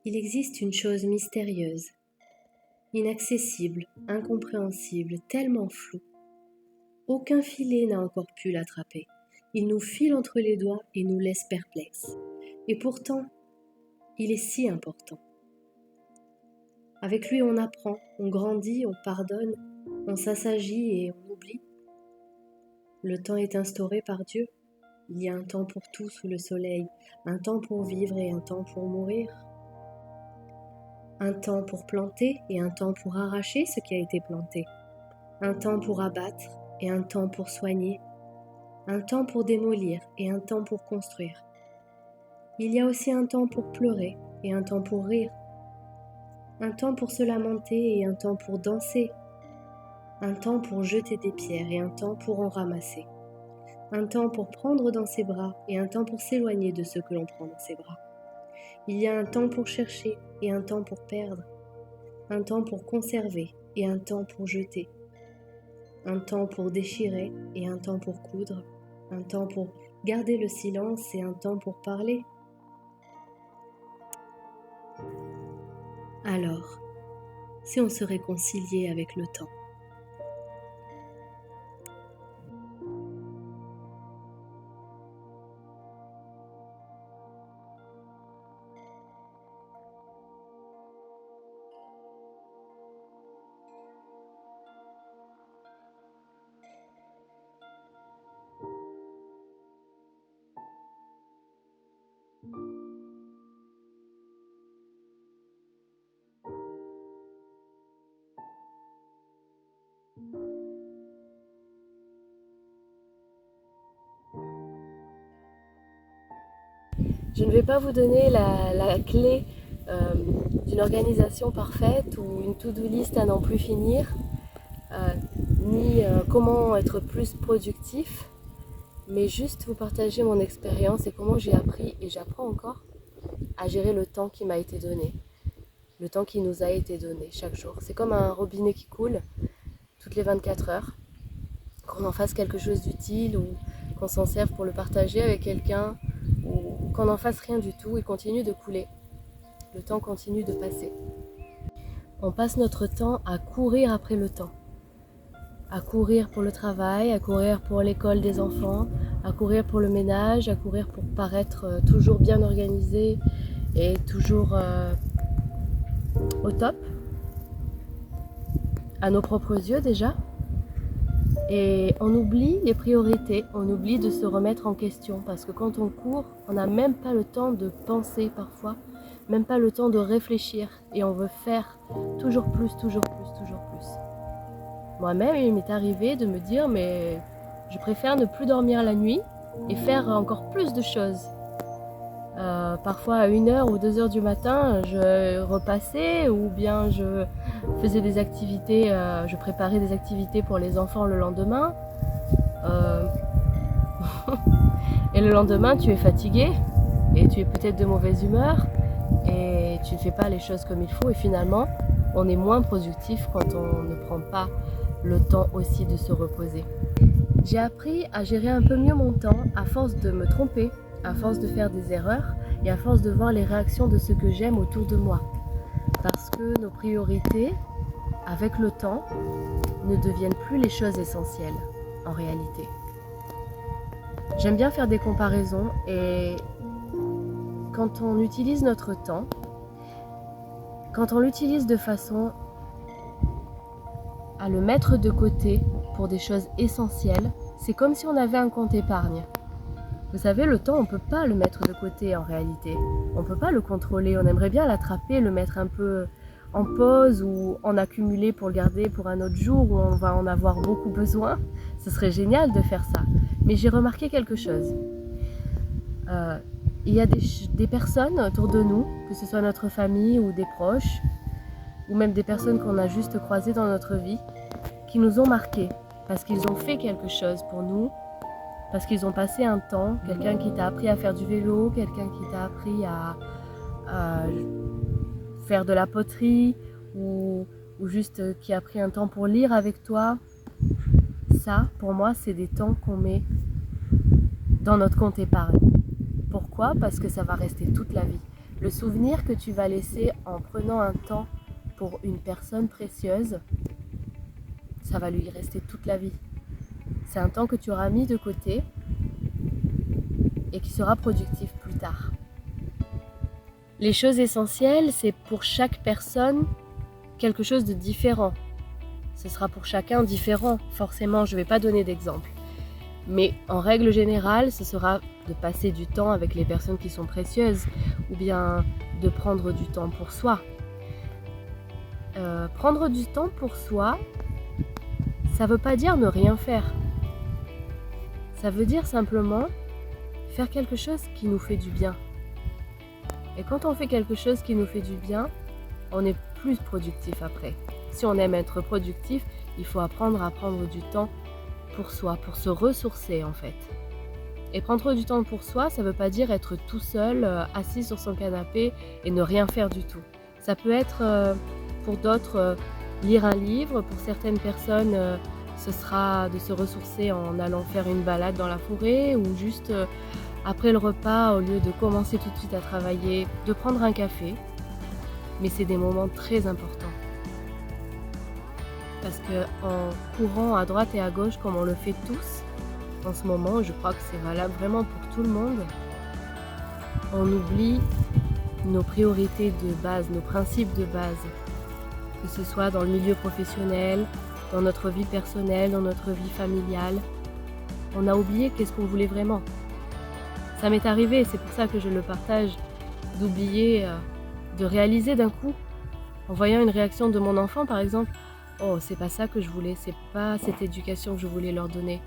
Il existe une chose mystérieuse, inaccessible, incompréhensible, tellement floue. Aucun filet n'a encore pu l'attraper. Il nous file entre les doigts et nous laisse perplexes. Et pourtant, il est si important. Avec lui, on apprend, on grandit, on pardonne, on s'assagit et on oublie. Le temps est instauré par Dieu. Il y a un temps pour tout sous le soleil, un temps pour vivre et un temps pour mourir. Un temps pour planter et un temps pour arracher ce qui a été planté. Un temps pour abattre et un temps pour soigner. Un temps pour démolir et un temps pour construire. Il y a aussi un temps pour pleurer et un temps pour rire. Un temps pour se lamenter et un temps pour danser. Un temps pour jeter des pierres et un temps pour en ramasser. Un temps pour prendre dans ses bras et un temps pour s'éloigner de ceux que l'on prend dans ses bras. Il y a un temps pour chercher et un temps pour perdre. Un temps pour conserver et un temps pour jeter. Un temps pour déchirer et un temps pour coudre. Un temps pour garder le silence et un temps pour parler. Alors, si on se réconciliait avec le temps? Je ne vais pas vous donner la clé d'une organisation parfaite ou une to-do list à n'en plus finir, ni comment être plus productif, mais juste vous partager mon expérience et comment j'ai appris, et j'apprends encore, à gérer le temps qui m'a été donné, le temps qui nous a été donné chaque jour. C'est comme un robinet qui coule toutes les 24 heures, qu'on en fasse quelque chose d'utile ou qu'on s'en serve pour le partager avec quelqu'un, ou qu'on n'en fasse rien du tout, il continue de couler. Le temps continue de passer. On passe notre temps à courir après le temps. À courir pour le travail, à courir pour l'école des enfants, à courir pour le ménage, à courir pour paraître toujours bien organisé et toujours au top, à nos propres yeux déjà. Et on oublie les priorités, on oublie de se remettre en question parce que quand on court, on n'a même pas le temps de penser parfois, même pas le temps de réfléchir et on veut faire toujours plus, toujours plus, toujours plus. Moi-même, il m'est arrivé de me dire mais je préfère ne plus dormir la nuit et faire encore plus de choses. Parfois à 1h ou 2h du matin, je repassais ou bien je faisais des activités, je préparais des activités pour les enfants le lendemain. Et le lendemain, tu es fatigué et tu es peut-être de mauvaise humeur et tu ne fais pas les choses comme il faut et finalement, on est moins productif quand on ne prend pas le temps aussi de se reposer. J'ai appris à gérer un peu mieux mon temps à force de me tromper, à force de faire des erreurs et à force de voir les réactions de ceux que j'aime autour de moi. Parce que nos priorités, avec le temps, ne deviennent plus les choses essentielles en réalité. J'aime bien faire des comparaisons et quand on utilise notre temps, quand on l'utilise de façon à le mettre de côté pour des choses essentielles, c'est comme si on avait un compte épargne. Vous savez, le temps, on ne peut pas le mettre de côté en réalité. On ne peut pas le contrôler. On aimerait bien l'attraper, le mettre un peu en pause ou en accumuler pour le garder pour un autre jour où on va en avoir beaucoup besoin. Ce serait génial de faire ça. Mais j'ai remarqué quelque chose. Il y a des personnes autour de nous, que ce soit notre famille ou des proches, ou même des personnes qu'on a juste croisées dans notre vie, qui nous ont marqués parce qu'ils ont fait quelque chose pour nous, parce qu'ils ont passé un temps, quelqu'un qui t'a appris à faire du vélo, quelqu'un qui t'a appris à faire de la poterie, ou juste qui a pris un temps pour lire avec toi. Ça, pour moi, c'est des temps qu'on met dans notre compte épargne. Pourquoi ? Parce que ça va rester toute la vie. Le souvenir que tu vas laisser en prenant un temps pour une personne précieuse, ça va lui rester toute la vie. C'est un temps que tu auras mis de côté et qui sera productif plus tard. Les choses essentielles, c'est pour chaque personne quelque chose de différent. Ce sera pour chacun différent, forcément, je ne vais pas donner d'exemple. Mais en règle générale, ce sera de passer du temps avec les personnes qui sont précieuses ou bien de prendre du temps pour soi. Prendre du temps pour soi, ça ne veut pas dire ne rien faire. Ça veut dire simplement faire quelque chose qui nous fait du bien. Et quand on fait quelque chose qui nous fait du bien, on est plus productif après. Si on aime être productif, il faut apprendre à prendre du temps pour soi, pour se ressourcer en fait. Et prendre du temps pour soi, ça ne veut pas dire être tout seul, assis sur son canapé et ne rien faire du tout. Ça peut être, pour d'autres, lire un livre. Pour certaines personnes, ce sera de se ressourcer en allant faire une balade dans la forêt ou juste après le repas, au lieu de commencer tout de suite à travailler, de prendre un café. Mais c'est des moments très importants. Parce qu'en courant à droite et à gauche comme on le fait tous, en ce moment, je crois que c'est valable vraiment pour tout le monde, on oublie nos priorités de base, nos principes de base. Que ce soit dans le milieu professionnel, dans notre vie personnelle, dans notre vie familiale. On a oublié qu'est-ce qu'on voulait vraiment. Ça m'est arrivé, c'est pour ça que je le partage, d'oublier, de réaliser d'un coup, en voyant une réaction de mon enfant par exemple, oh, c'est pas ça que je voulais, c'est pas cette éducation que je voulais leur donner,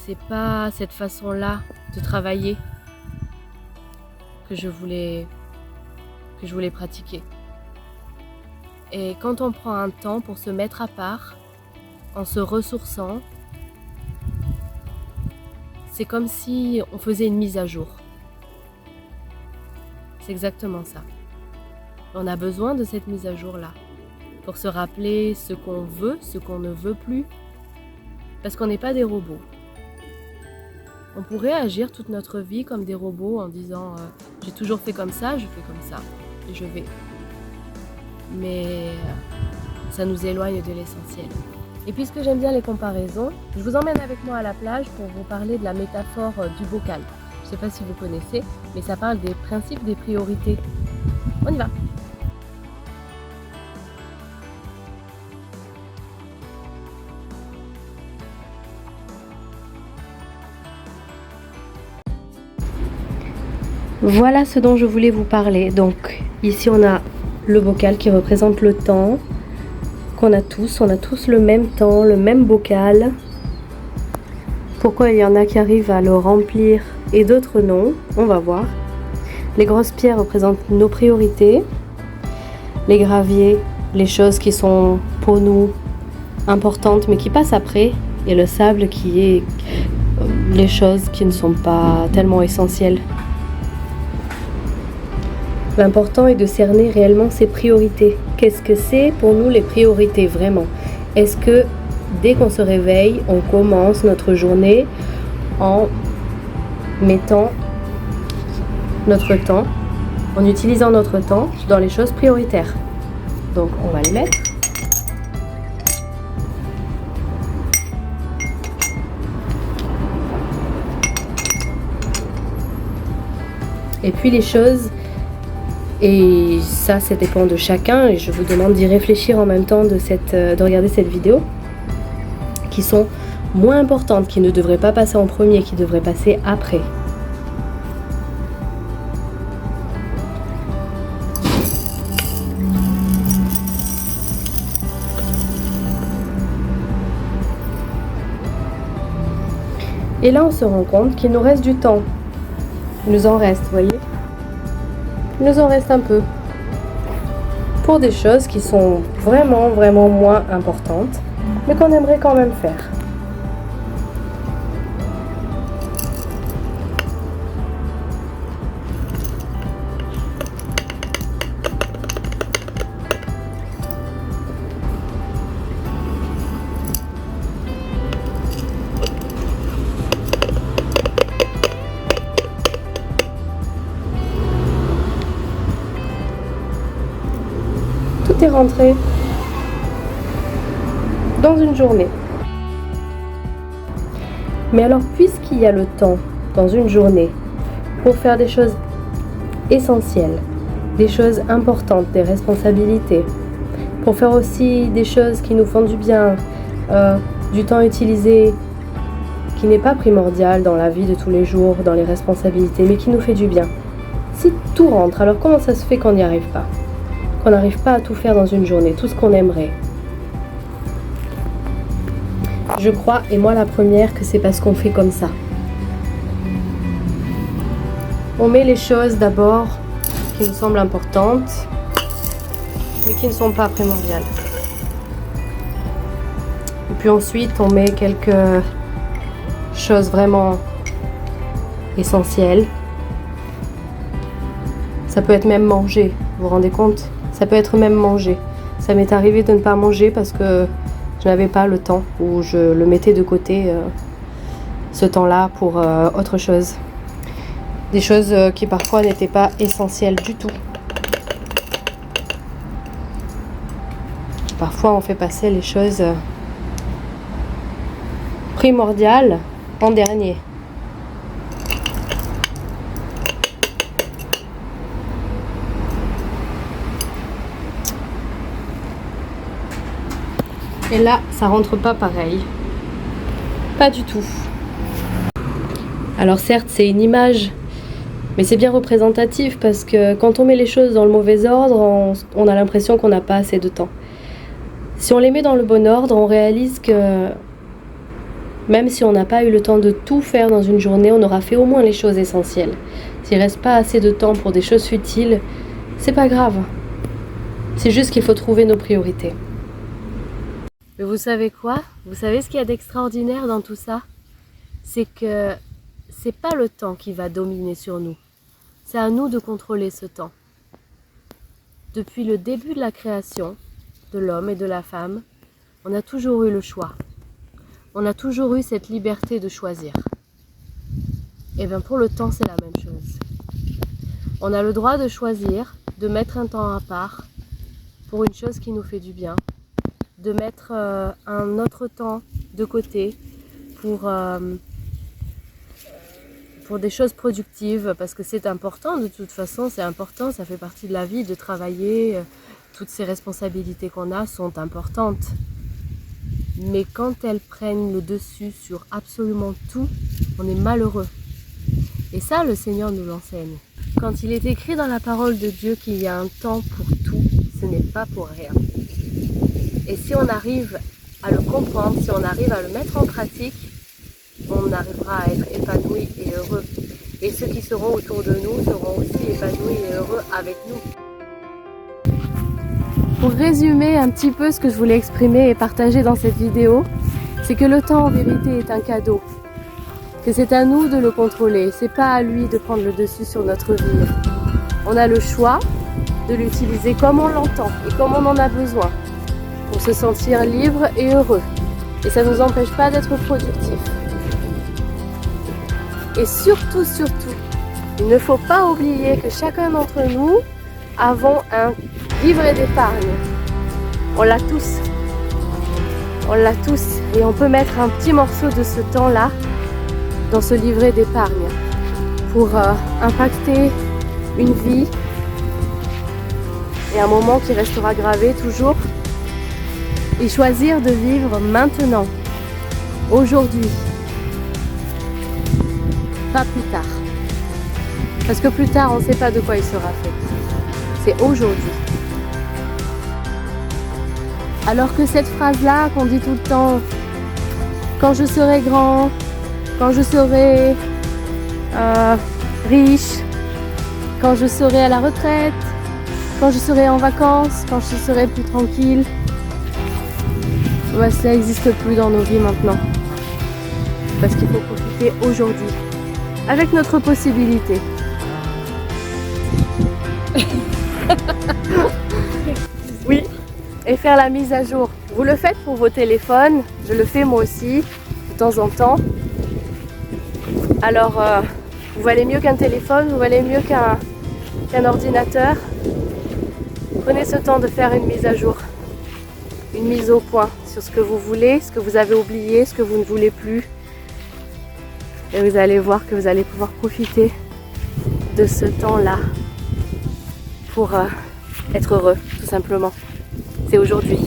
c'est pas cette façon-là de travailler que je voulais pratiquer. Et quand on prend un temps pour se mettre à part, en se ressourçant, c'est comme si on faisait une mise à jour. C'est exactement ça. On a besoin de cette mise à jour-là pour se rappeler ce qu'on veut, ce qu'on ne veut plus, parce qu'on n'est pas des robots. On pourrait agir toute notre vie comme des robots en disant j'ai toujours fait comme ça, je fais comme ça, et je vais. Mais ça nous éloigne de l'essentiel. Et puisque j'aime bien les comparaisons, je vous emmène avec moi à la plage pour vous parler de la métaphore du bocal. Je ne sais pas si vous connaissez, mais ça parle des principes des priorités. On y va! Voilà ce dont je voulais vous parler. Donc ici on a le bocal qui représente le temps qu'on a tous. On a tous le même temps, le même bocal. Pourquoi il y en a qui arrivent à le remplir et d'autres non, on va voir. Les grosses pierres représentent nos priorités. Les graviers, les choses qui sont pour nous importantes mais qui passent après. Et le sable qui est les choses qui ne sont pas tellement essentielles. L'important est de cerner réellement ses priorités. Qu'est-ce que c'est pour nous les priorités vraiment? Est-ce que dès qu'on se réveille, on commence notre journée en mettant notre temps, en utilisant notre temps dans les choses prioritaires? Donc on va les mettre. Et puis les choses, et ça dépend de chacun, et je vous demande d'y réfléchir en même temps de regarder cette vidéo, qui sont moins importantes, qui ne devraient pas passer en premier, qui devraient passer après. Et là on se rend compte qu'il nous reste du temps. Il nous en reste, vous voyez? Il nous en reste un peu pour des choses qui sont vraiment, vraiment moins importantes, mais qu'on aimerait quand même faire. Tout est rentré dans une journée. Mais alors, puisqu'il y a le temps dans une journée pour faire des choses essentielles, des choses importantes, des responsabilités, pour faire aussi des choses qui nous font du bien, du temps utilisé qui n'est pas primordial dans la vie de tous les jours, dans les responsabilités, mais qui nous fait du bien. Si tout rentre, alors comment ça se fait qu'on n'y arrive pas? Qu'on n'arrive pas à tout faire dans une journée, tout ce qu'on aimerait? Je crois, et moi la première, que c'est parce qu'on fait comme ça. On met les choses d'abord qui nous semblent importantes, mais qui ne sont pas primordiales. Et puis ensuite, on met quelques choses vraiment essentielles. Ça peut être même manger, vous vous rendez compte? Ça peut être même manger. Ça m'est arrivé de ne pas manger parce que je n'avais pas le temps, ou je le mettais de côté ce temps-là pour autre chose. Des choses qui parfois n'étaient pas essentielles du tout. Parfois on fait passer les choses primordiales en dernier. Et là, ça rentre pas pareil. Pas du tout. Alors certes, c'est une image, mais c'est bien représentatif parce que quand on met les choses dans le mauvais ordre, on a l'impression qu'on n'a pas assez de temps. Si on les met dans le bon ordre, on réalise que même si on n'a pas eu le temps de tout faire dans une journée, on aura fait au moins les choses essentielles. S'il ne reste pas assez de temps pour des choses futiles, c'est pas grave. C'est juste qu'il faut trouver nos priorités. Mais vous savez quoi? Vous savez ce qu'il y a d'extraordinaire dans tout ça? C'est que c'est pas le temps qui va dominer sur nous. C'est à nous de contrôler ce temps. Depuis le début de la création de l'homme et de la femme, on a toujours eu le choix. On a toujours eu cette liberté de choisir. Et bien pour le temps, c'est la même chose. On a le droit de choisir, de mettre un temps à part pour une chose qui nous fait du bien, de mettre un autre temps de côté pour des choses productives, parce que c'est important, de toute façon, c'est important, ça fait partie de la vie, de travailler, toutes ces responsabilités qu'on a sont importantes. Mais quand elles prennent le dessus sur absolument tout, on est malheureux. Et ça, le Seigneur nous l'enseigne. Quand il est écrit dans la parole de Dieu qu'il y a un temps pour tout, ce n'est pas pour rien. Et si on arrive à le comprendre, si on arrive à le mettre en pratique, on arrivera à être épanoui et heureux. Et ceux qui seront autour de nous seront aussi épanouis et heureux avec nous. Pour résumer un petit peu ce que je voulais exprimer et partager dans cette vidéo, c'est que le temps en vérité est un cadeau. Que c'est à nous de le contrôler, c'est pas à lui de prendre le dessus sur notre vie. On a le choix de l'utiliser comme on l'entend et comme on en a besoin, pour se sentir libre et heureux. Et ça ne nous empêche pas d'être productifs. Et surtout, il ne faut pas oublier que chacun d'entre nous avons un livret d'épargne. On l'a tous. On l'a tous. Et on peut mettre un petit morceau de ce temps-là dans ce livret d'épargne pour impacter une vie et un moment qui restera gravé toujours. Et choisir de vivre maintenant, aujourd'hui, pas plus tard. Parce que plus tard, on ne sait pas de quoi il sera fait. C'est aujourd'hui. Alors que cette phrase-là qu'on dit tout le temps, quand je serai grand, quand je serai riche, quand je serai à la retraite, quand je serai en vacances, quand je serai plus tranquille, bah, ça n'existe plus dans nos vies maintenant. Parce qu'il faut profiter aujourd'hui, avec notre possibilité. Oui, et faire la mise à jour. Vous le faites pour vos téléphones, je le fais moi aussi, de temps en temps. Alors, vous valez mieux qu'un téléphone, vous valez mieux qu'un ordinateur. Prenez ce temps de faire une mise à jour, une mise au point sur ce que vous voulez, ce que vous avez oublié, ce que vous ne voulez plus. Et vous allez voir que vous allez pouvoir profiter de ce temps-là pour être heureux, tout simplement. C'est aujourd'hui.